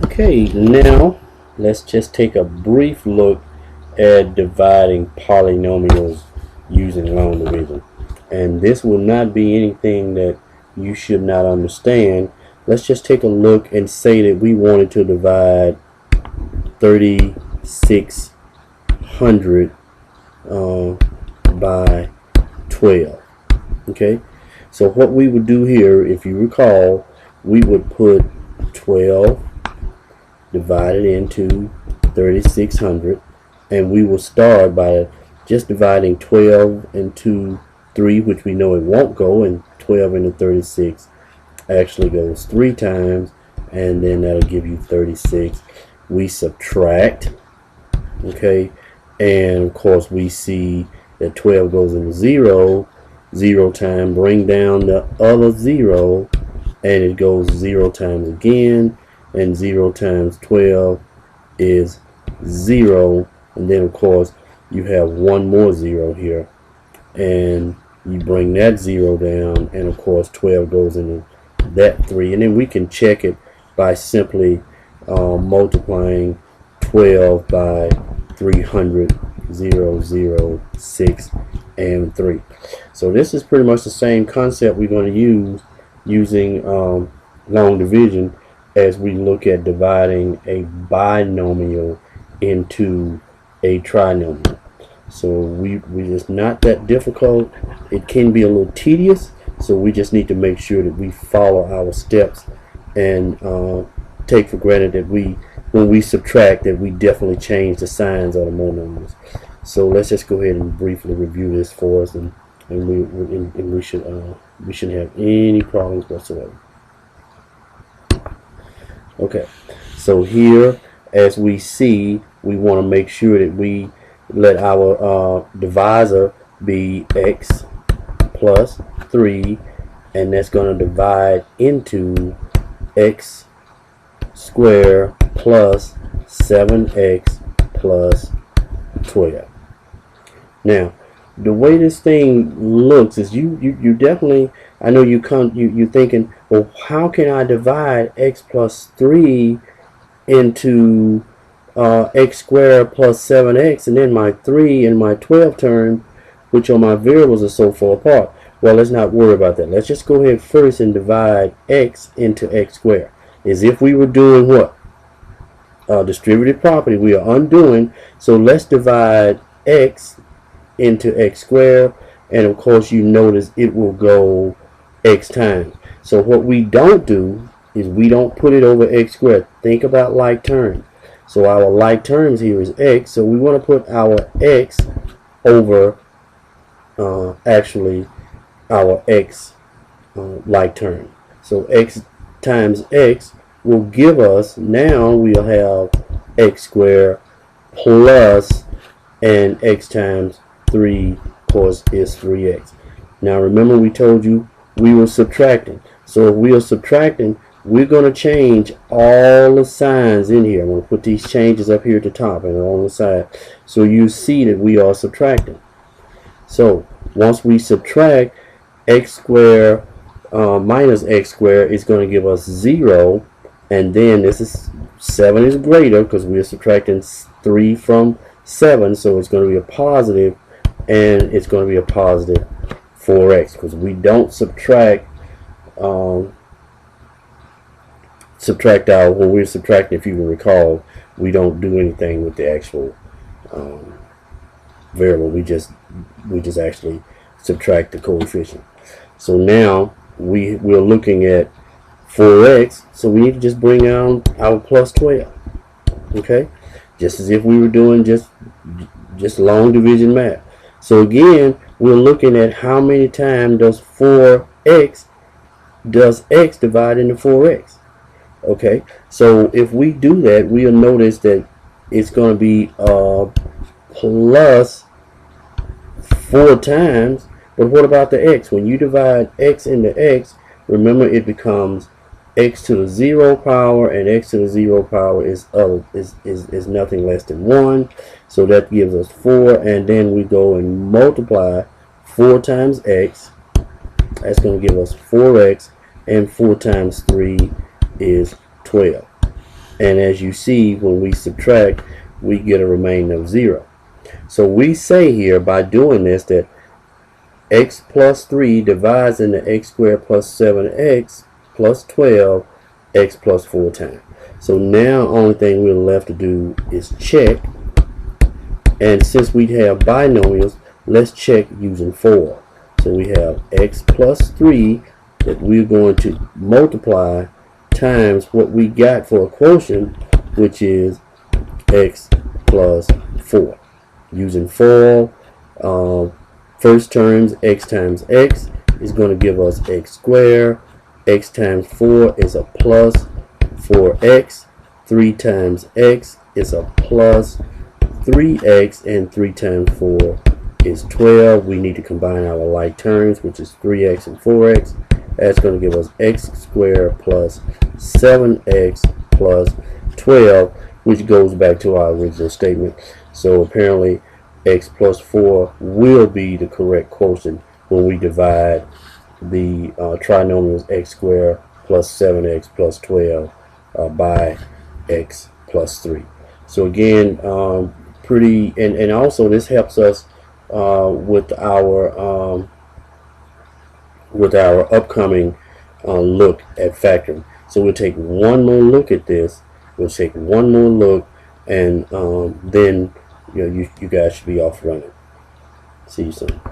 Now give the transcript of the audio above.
Okay, now let's just take a brief look at dividing polynomials using long division. And this will not be anything that you should not understand. Let's just take a look and say that we wanted to divide 3600 by 12. Okay, so what we would do here, if you recall, we would put 12 divided into 3600, and we will start by just dividing 12 into 3, which we know it won't go, and 12 into 36 actually goes 3 times, and then that'll give you 36. We subtract, okay, and of course we see that 12 goes into 0 times, bring down the other 0, and it goes 0 times again, and 0 times 12 is 0, and then of course you have one more 0 here, and you bring that 0 down, and of course 12 goes into that 3, and then we can check it by simply multiplying 12 by 300, 0, 0, 6, and 3. So this is pretty much the same concept we're going to use using long division as we look at dividing a binomial into a trinomial. So it's not that difficult. It can be a little tedious, so we just need to make sure that we follow our steps and take for granted that when we subtract, that we definitely change the signs of the monomials. So let's just go ahead and briefly review this for us, and we shouldn't have any problems whatsoever. Okay, so here, as we see, we want to make sure that we let our divisor be x plus 3, and that's going to divide into x squared plus 7x plus 12. Now, the way this thing looks is you definitely, I know you're thinking, well, how can I divide x plus 3 into x squared plus 7x, and then my 3 and my 12 term, which are my variables, are so far apart? Well, let's not worry about that. Let's just go ahead first and divide x into x squared, as if we were doing what? Distributed property. We are undoing. So let's divide x into x squared, and of course you notice it will go x times. So what we don't do is we don't put it over x squared. Think about like terms. So our like terms here is x, so we want to put our x over actually our x like term. So x times x will give us, now we'll have x squared plus, and x times 3, of course, is 3x. Now remember, we told you we were subtracting. So if we are subtracting, we're going to change all the signs in here. I'm going to put these changes up here at the top and on the side, so you see that we are subtracting. So once we subtract, x squared minus x squared is going to give us 0, and then this is 7 is greater because we are subtracting 3 from 7, so it's going to be a positive, and it's going to be a positive 4x, because we don't subtract when we're subtracting, if you can recall, we don't do anything with the actual variable. We just actually subtract the coefficient. So now we're looking at 4x, so we need to just bring down our plus 12. Okay, just as if we were doing just long division math. So again, we're looking at how many times does x divide into 4x. Okay, so if we do that, we'll notice that it's going to be plus 4 times. But what about the x? When you divide x into x, remember it becomes x to the 0 power, and x to the 0 power is nothing less than 1. So that gives us 4, and then we go and multiply 4 times x. That's going to give us 4x, and 4 times 3 is 12. And as you see, when we subtract, we get a remainder of 0. So we say here by doing this that x plus 3 divides into x squared plus 7x plus 12 x plus 4 times. So now only thing we're left to do is check. And since we have binomials, let's check using 4. So we have x plus 3 that we're going to multiply times what we got for a quotient, which is x plus 4. Using 4, first terms, x times x is going to give us x squared. X times 4 is a plus 4x. 3 times x is a plus 3x, and 3 times 4 is 12. We need to combine our like terms, which is 3x and 4x. That's going to give us x squared plus 7x plus 12, which goes back to our original statement. So apparently x plus 4 will be the correct quotient when we divide the trinomials x squared plus 7x plus 12 by x plus 3. So again, pretty, and also this helps us with our upcoming look at factoring. So we'll take one more look at this. We'll take one more look, and then you guys should be off running. See you soon.